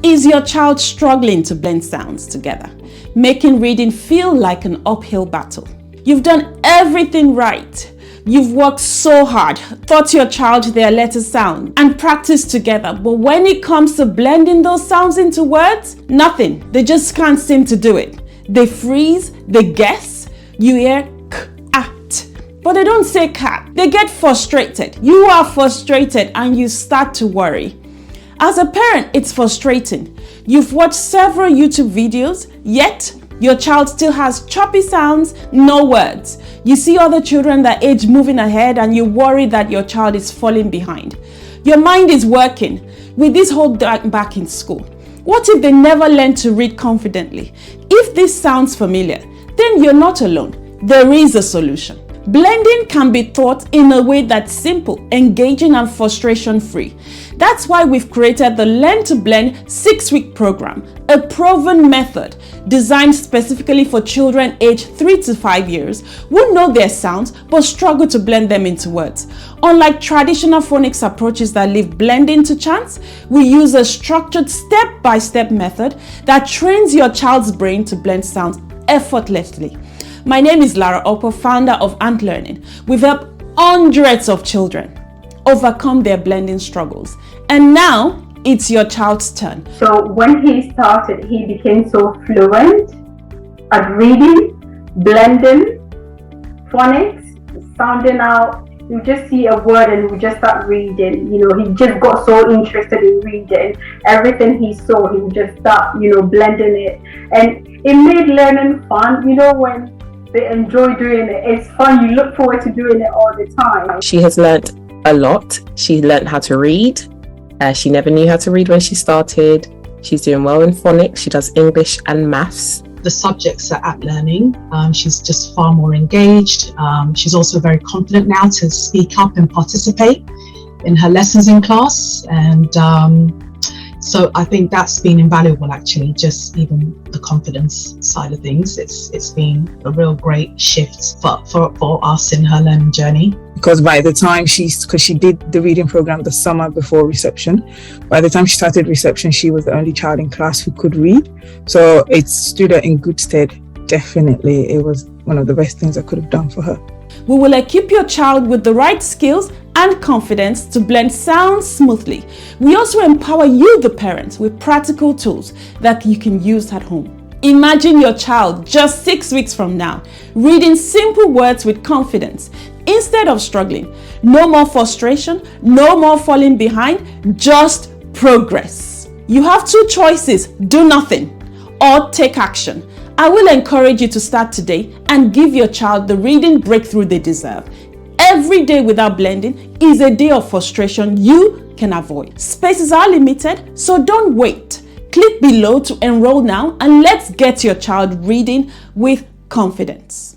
Is your child struggling to blend sounds together, making reading feel like an uphill battle? You've done everything right. You've worked so hard, taught your child their letter sound, and practiced together. But when it comes to blending those sounds into words, nothing. They just can't seem to do it. They freeze, they guess. You hear cat, but they don't say cat. They get frustrated. You are frustrated and you start to worry. As a parent, it's frustrating. You've watched several YouTube videos, yet your child still has choppy sounds, no words. You see other children that age moving ahead and you worry that your child is falling behind. Your mind is working with this whole back in school. What if they never learn to read confidently? If this sounds familiar, then you're not alone. There is a solution. Blending can be taught in a way that's simple, engaging, and frustration-free. That's why we've created the Learn to Blend 6-week program, a proven method designed specifically for children aged 3 to 5 years who know their sounds but struggle to blend them into words. Unlike traditional phonics approaches that leave blending to chance, we use a structured step-by-step method that trains your child's brain to blend sounds effortlessly. My name is Lara Oppo, founder of Ant Learning. We've helped hundreds of children overcome their blending struggles. And now it's your child's turn. So when he started, he became so fluent at reading, blending, phonics, sounding out. You just see a word and we just start reading. You know, he just got so interested in reading. Everything he saw, he would just start, blending it. And it made learning fun. When they enjoy doing it, it's fun. You look forward to doing it all the time. She has learnt a lot. She learnt how to read. She never knew how to read when she started. She's doing well in phonics. She does English and maths. The subjects are at learning. She's just far more engaged. She's also very confident now to speak up and participate in her lessons in class. And so I think that's been invaluable, actually, just even the confidence side of things. It's been a real great shift for us in her learning journey. Because by the time because she did the reading program the summer before reception, by the time she started reception, she was the only child in class who could read. So it stood her in good stead. Definitely, it was one of the best things I could have done for her. We will equip your child with the right skills and confidence to blend sounds smoothly. We also empower you, the parents, with practical tools that you can use at home. Imagine your child just 6 weeks from now reading simple words with confidence instead of struggling. No more frustration, no more falling behind, just progress. You have two choices: do nothing or take action. I will encourage you to start today and give your child the reading breakthrough they deserve. Every day without blending is a day of frustration you can avoid. Spaces are limited, so don't wait. Click below to enroll now and let's get your child reading with confidence.